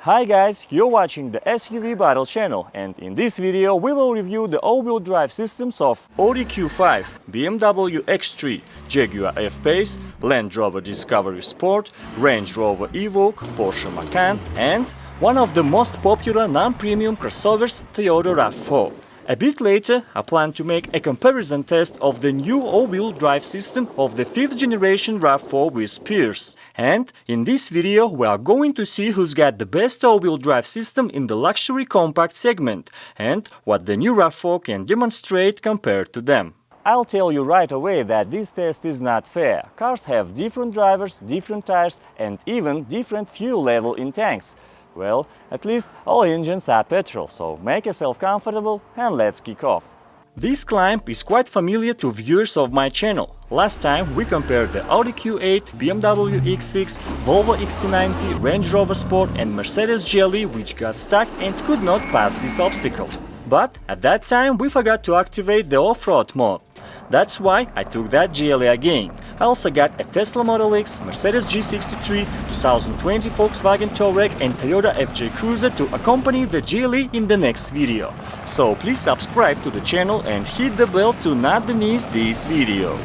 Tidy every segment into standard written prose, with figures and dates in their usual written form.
Hi guys, you're watching the SUV Battle channel, and in this video we will review the all-wheel drive systems of Audi Q5, BMW X3, Jaguar F-Pace, Land Rover Discovery Sport, Range Rover Evoque, Porsche Macan, and one of the most popular non-premium crossovers, Toyota RAV4. A bit later, I plan to make a comparison test of the new all-wheel drive system of the 5th generation RAV4 with Pierce. And in this video, we are going to see who's got the best all-wheel drive system in the luxury compact segment and what the new RAV4 can demonstrate compared to them. I'll tell you right away that this test is not fair. Cars have different drivers, different tires and even different fuel level in tanks. Well, at least all engines are petrol, so make yourself comfortable and let's kick off. This climb is quite familiar to viewers of my channel. Last time we compared the Audi Q8, BMW X6, Volvo XC90, Range Rover Sport and Mercedes GLE, which got stuck and could not pass this obstacle. But at that time we forgot to activate the off-road mode. That's why I took that GLE again. I also got a Tesla Model X, Mercedes G63, 2020 Volkswagen Touareg and Toyota FJ Cruiser to accompany the GLE in the next video. So please subscribe to the channel and hit the bell to not miss this video.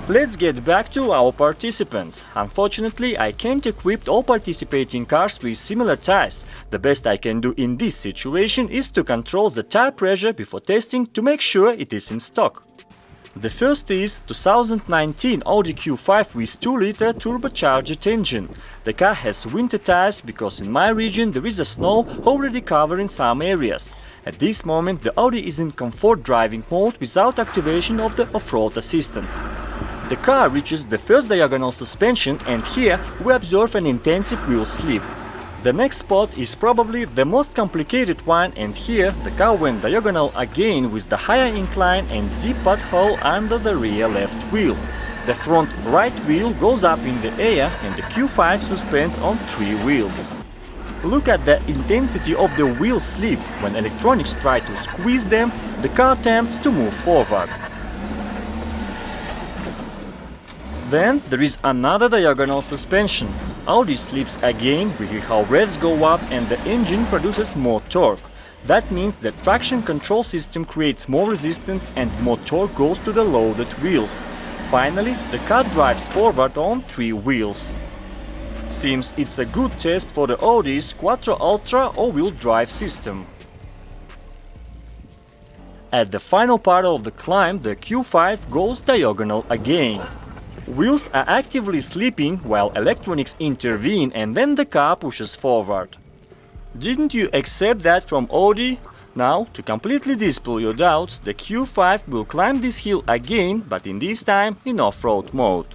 Let's get back to our participants. Unfortunately, I can't equip all participating cars with similar tires. The best I can do in this situation is to control the tire pressure before testing to make sure it is in stock. The first is 2019 Audi Q5 with 2-liter turbocharged engine. The car has winter tires because in my region there is a snow already covering some areas. At this moment the Audi is in comfort driving mode without activation of the off-road assistance. The car reaches the first diagonal suspension and here we observe an intensive wheel slip. The next spot is probably the most complicated one and here the car went diagonal again with the higher incline and deep pothole under the rear left wheel. The front right wheel goes up in the air and the Q5 suspends on 3 wheels. Look at the intensity of the wheel slip. When electronics try to squeeze them, the car attempts to move forward. Then there is another diagonal suspension. Audi slips again, we hear how revs go up and the engine produces more torque. That means the traction control system creates more resistance and more torque goes to the loaded wheels. Finally, the car drives forward on 3 wheels. Seems it's a good test for the Audi's Quattro Ultra all-wheel drive system. At the final part of the climb, the Q5 goes diagonal again. Wheels are actively slipping while electronics intervene and then the car pushes forward. Didn't you accept that from Audi? Now, to completely dispel your doubts, the Q5 will climb this hill again, but in this time in off-road mode.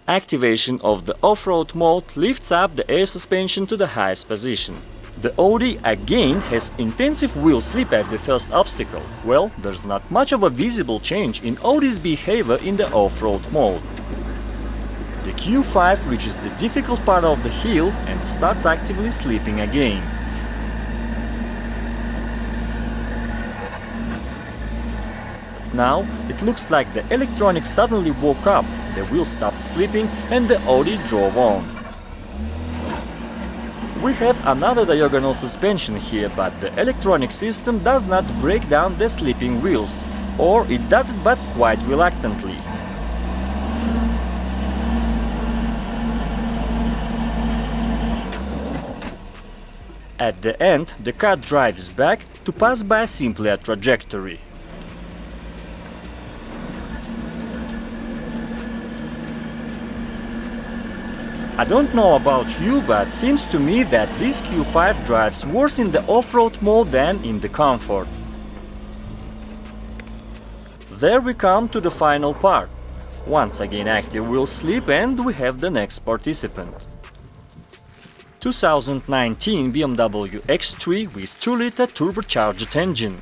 Activation of the off-road mode lifts up the air suspension to the highest position. The Audi again has intensive wheel slip at the first obstacle. Well, there's not much of a visible change in Audi's behavior in the off-road mode. The Q5 reaches the difficult part of the hill and starts actively slipping again. Now it looks like the electronics suddenly woke up, the wheel stopped slipping and the Audi drove on. We have another diagonal suspension here, but the electronic system does not break down the slipping wheels, or it does it but quite reluctantly. At the end, the car drives back to pass by a simpler trajectory. I don't know about you, but seems to me that this Q5 drives worse in the off-road mode than in the comfort. There we come to the final part. Once again active wheel slip and we have the next participant. 2019 BMW X3 with 2-liter turbocharged engine.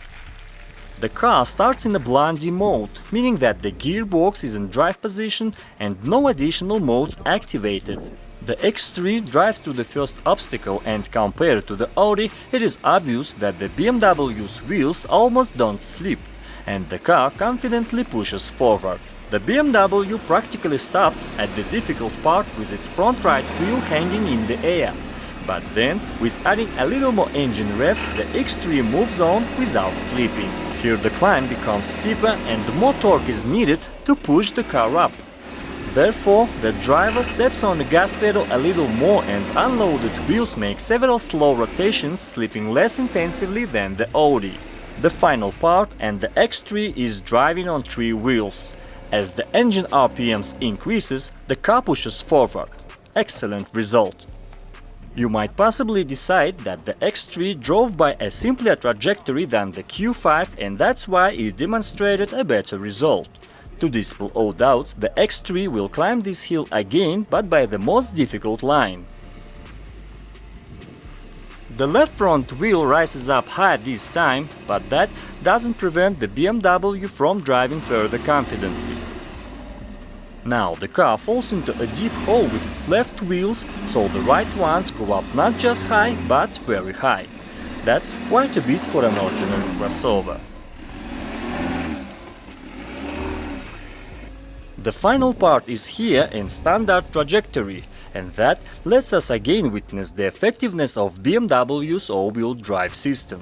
The car starts in the blondie mode, meaning that the gearbox is in drive position and no additional modes activated. The X3 drives to the first obstacle and compared to the Audi, it is obvious that the BMW's wheels almost don't slip, and the car confidently pushes forward. The BMW practically stops at the difficult part with its front right wheel hanging in the air. but then, with adding a little more engine revs, the X3 moves on without slipping. Here the climb becomes steeper and more torque is needed to push the car up. Therefore, the driver steps on the gas pedal a little more and unloaded wheels make several slow rotations, slipping less intensively than the Audi. The final part, and the X3 is driving on 3 wheels. As the engine RPMs increases, the car pushes forward. Excellent result. You might possibly decide that the X3 drove by a simpler trajectory than the Q5 and that's why it demonstrated a better result. To dispel all doubt, the X3 will climb this hill again, but by the most difficult line. The left front wheel rises up high this time, but that doesn't prevent the BMW from driving further confidently. Now the car falls into a deep hole with its left wheels, so the right ones go up not just high, but very high. That's quite a bit for an ordinary crossover. The final part is here in standard trajectory, and that lets us again witness the effectiveness of BMW's all-wheel drive system.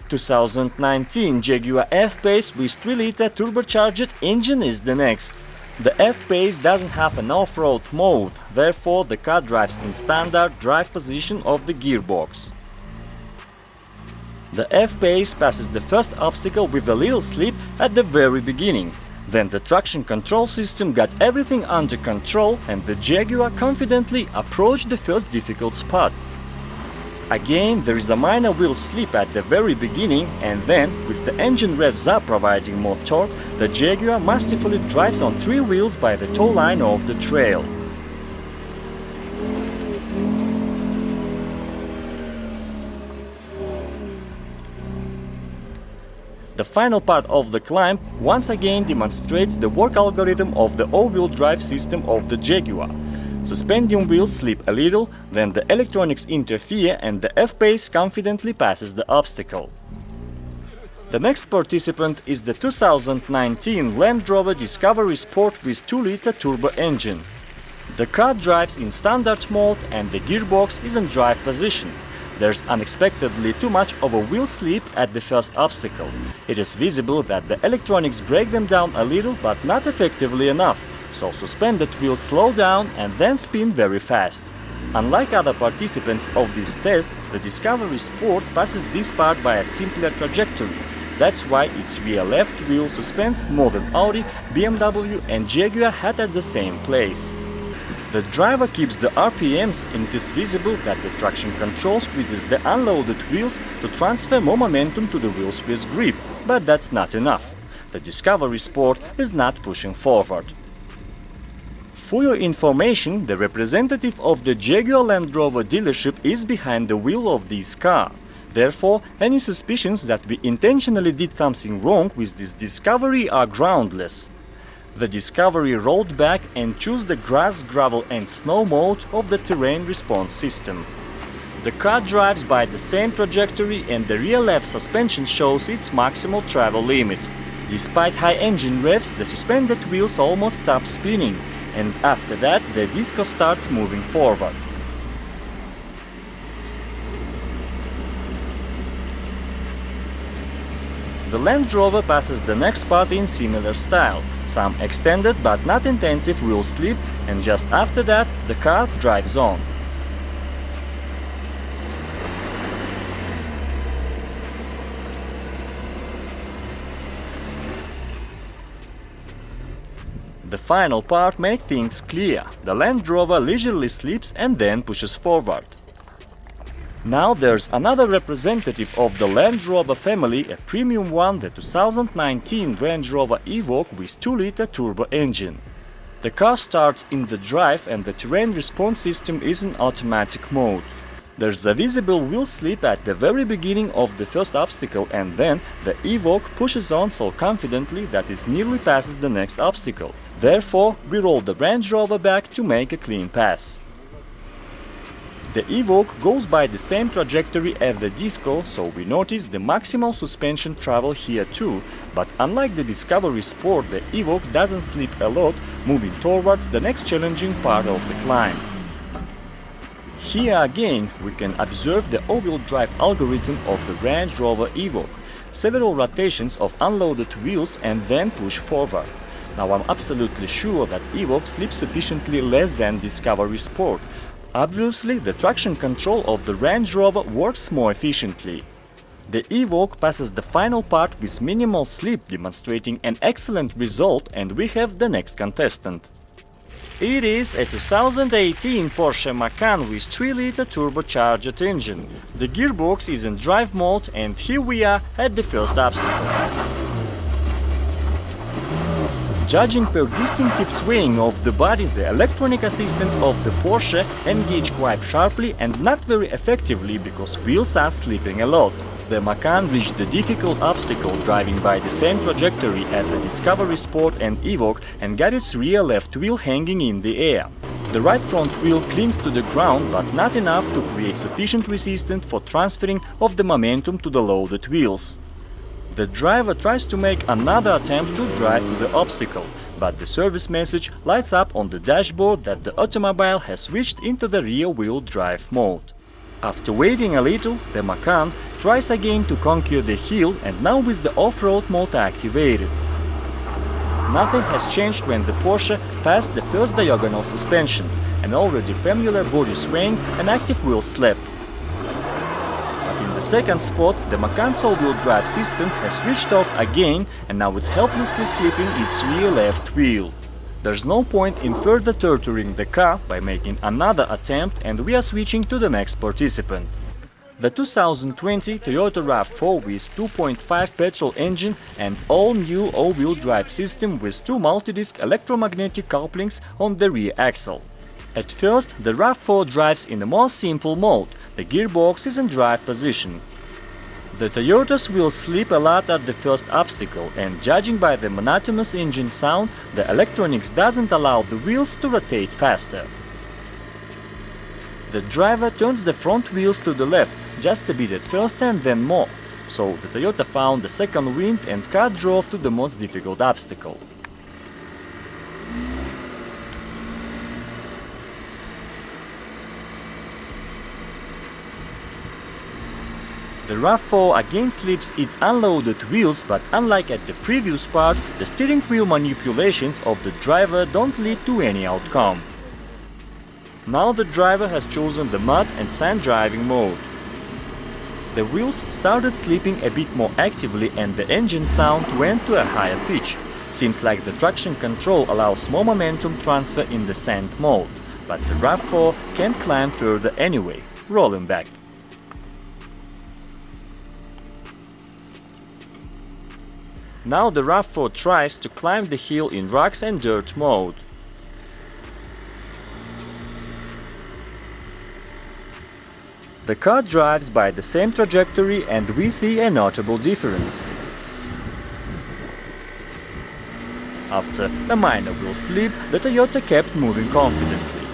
2019 Jaguar F-Pace with 3-liter turbocharged engine is the next. The F-Pace doesn't have an off-road mode, therefore the car drives in standard drive position of the gearbox. The F-Pace passes the first obstacle with a little slip at the very beginning. Then the traction control system got everything under control and the Jaguar confidently approached the first difficult spot. Again, there is a minor wheel slip at the very beginning, and then, with the engine revs up providing more torque, the Jaguar masterfully drives on 3 wheels by the toe line of the trail. The final part of the climb once again demonstrates the work algorithm of the all-wheel drive system of the Jaguar. Suspension wheels slip a little, then the electronics interfere and the F-Pace confidently passes the obstacle. The next participant is the 2019 Land Rover Discovery Sport with 2-liter turbo engine. The car drives in standard mode and the gearbox is in drive position. There's unexpectedly too much of a wheel slip at the first obstacle. It is visible that the electronics break them down a little but not effectively enough, so suspended wheels slow down and then spin very fast. Unlike other participants of this test, the Discovery Sport passes this part by a simpler trajectory. That's why its rear left wheel suspends more than Audi, BMW and Jaguar had at the same place. The driver keeps the RPMs and it is visible that the traction control squeezes the unloaded wheels to transfer more momentum to the wheels with grip, but that's not enough. The Discovery Sport is not pushing forward. For your information, the representative of the Jaguar Land Rover dealership is behind the wheel of this car. Therefore, any suspicions that we intentionally did something wrong with this Discovery are groundless. The Discovery rolled back and chose the grass, gravel and snow mode of the terrain response system. The car drives by the same trajectory and the rear left suspension shows its maximal travel limit. Despite high engine revs, the suspended wheels almost stop spinning, and after that the disco starts moving forward. The Land Rover passes the next spot in similar style, some extended but not intensive wheel slip, and just after that the car drives on. The final part makes things clear. The Land Rover leisurely slips and then pushes forward. Now there's another representative of the Land Rover family, a premium one, the 2019 Range Rover Evoque with 2-liter turbo engine. The car starts in the drive and the terrain response system is in automatic mode. There's a visible wheel slip at the very beginning of the first obstacle and then the Evoque pushes on so confidently that it nearly passes the next obstacle. Therefore, we roll the Range Rover back to make a clean pass. The Evoque goes by the same trajectory as the Disco, so we notice the maximal suspension travel here too, but unlike the Discovery Sport, the Evoque doesn't slip a lot, moving towards the next challenging part of the climb. Here again we can observe the all-wheel drive algorithm of the Range Rover Evoque. Several rotations of unloaded wheels and then push forward. Now I'm absolutely sure that Evoque slips sufficiently less than Discovery Sport. Obviously, the traction control of the Range Rover works more efficiently. The Evoque passes the final part with minimal slip, demonstrating an excellent result, and we have the next contestant. It is a 2018 Porsche Macan with 3-liter turbocharged engine. The gearbox is in drive mode, and here we are at the first obstacle. Judging per distinctive swaying of the body, the electronic assistance of the Porsche engage quite sharply and not very effectively because wheels are slipping a lot. The Macan reached the difficult obstacle driving by the same trajectory as the Discovery Sport and Evoque and got its rear left wheel hanging in the air. The right front wheel clings to the ground, but not enough to create sufficient resistance for transferring of the momentum to the loaded wheels. The driver tries to make another attempt to drive through the obstacle, but the service message lights up on the dashboard that the automobile has switched into the rear-wheel drive mode. After waiting a little, the Macan tries again to conquer the hill, and now with the off-road mode activated. Nothing has changed when the Porsche passed the first diagonal suspension, an already familiar body swaying and active wheel slip. But in the second spot, the Macan's all-wheel drive system has switched off again, and now it's helplessly slipping its rear left wheel. There's no point in further torturing the car by making another attempt, and we are switching to the next participant. The 2020 Toyota RAV4 with 2.5 petrol engine and all-new all-wheel drive system with 2 multi-disc electromagnetic couplings on the rear axle. At first, the RAV4 drives in a more simple mode. The gearbox is in drive position. The Toyotas will slip a lot at the first obstacle, and judging by the monotonous engine sound, the electronics doesn't allow the wheels to rotate faster. The driver turns the front wheels to the left, just a bit at first and then more. So the Toyota found the second wind and car drove to the most difficult obstacle. The RAV4 again slips its unloaded wheels, but unlike at the previous part, the steering wheel manipulations of the driver don't lead to any outcome. Now the driver has chosen the mud and sand driving mode. The wheels started slipping a bit more actively and the engine sound went to a higher pitch. Seems like the traction control allows more momentum transfer in the sand mode, but the RAV4 can't climb further anyway, rolling back. Now the RAV4 tries to climb the hill in rocks and dirt mode. The car drives by the same trajectory and we see a notable difference. After a minor wheel slip, the Toyota kept moving confidently.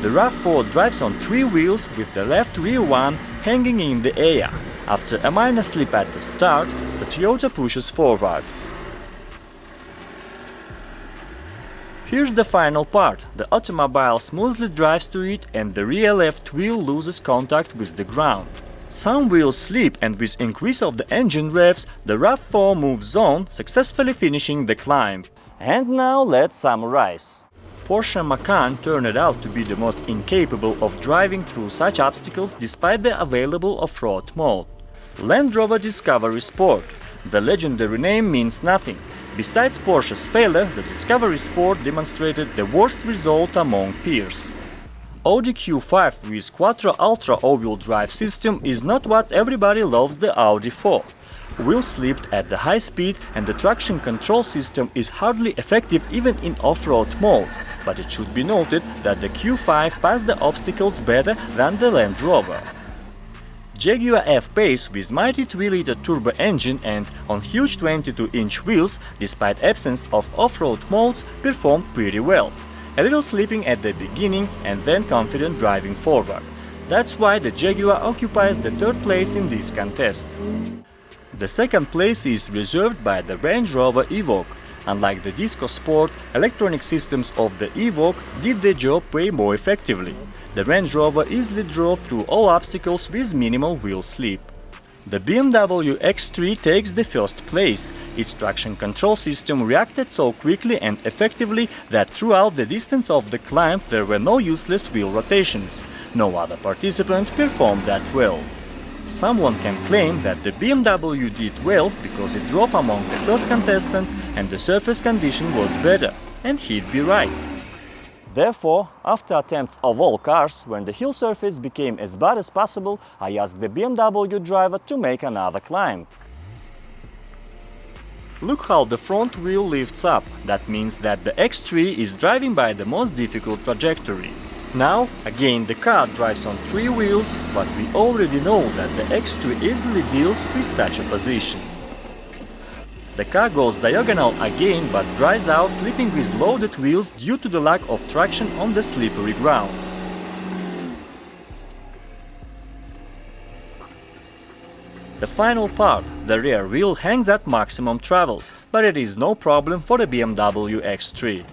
The RAV4 drives on 3 wheels with the left rear one hanging in the air. After a minor slip at the start, the Toyota pushes forward. Here's the final part. The automobile smoothly drives to it and the rear left wheel loses contact with the ground. Some wheels slip and with increase of the engine revs, the RAV4 moves on, successfully finishing the climb. And now let's summarize. Porsche Macan turned out to be the most incapable of driving through such obstacles despite the available off-road mode. Land Rover Discovery Sport. The legendary name means nothing. Besides Porsche's failure, the Discovery Sport demonstrated the worst result among peers. Audi Q5 with Quattro Ultra all-wheel drive system is not what everybody loves the Audi for. Wheels slipped at the high speed and the traction control system is hardly effective even in off-road mode, but it should be noted that the Q5 passed the obstacles better than the Land Rover. Jaguar F-Pace with mighty 3-liter turbo engine and on huge 22-inch wheels, despite absence of off-road modes, performed pretty well. A little slipping at the beginning and then confident driving forward. That's why the Jaguar occupies the 3rd place in this contest. The 2nd place is reserved by the Range Rover Evoque. Unlike the Disco Sport, electronic systems of the Evoque did the job way more effectively. the Range Rover easily drove through all obstacles with minimal wheel slip. The BMW X3 takes the first place. Its traction control system reacted so quickly and effectively that throughout the distance of the climb there were no useless wheel rotations. No other participant performed that well. Someone can claim that the BMW did well because it drove among the first contestant and the surface condition was better, and he'd be right. Therefore, after attempts of all cars, when the hill surface became as bad as possible, I asked the BMW driver to make another climb. Look how the front wheel lifts up. That means that the X3 is driving by the most difficult trajectory. Now, again, the car drives on 3 wheels, but we already know that the X3 easily deals with such a position. The car goes diagonal again, but dries out slipping with loaded wheels due to the lack of traction on the slippery ground. The final part, the rear wheel, hangs at maximum travel, but it is no problem for the BMW X3.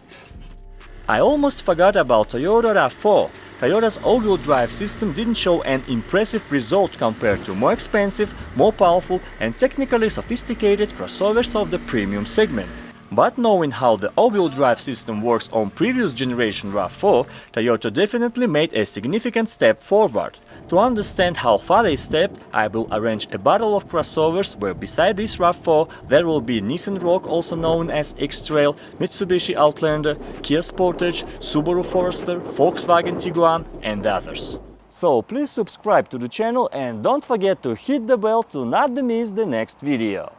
I almost forgot about Toyota RAV4. Toyota's all-wheel drive system didn't show an impressive result compared to more expensive, more powerful and technically sophisticated crossovers of the premium segment. But knowing how the all-wheel drive system works on previous generation RAV4, Toyota definitely made a significant step forward. To understand how far they stepped, I will arrange a battle of crossovers where beside this RAV4 there will be Nissan Rogue, also known as X-Trail, Mitsubishi Outlander, Kia Sportage, Subaru Forester, Volkswagen Tiguan and others. So please subscribe to the channel and don't forget to hit the bell to not miss the next video.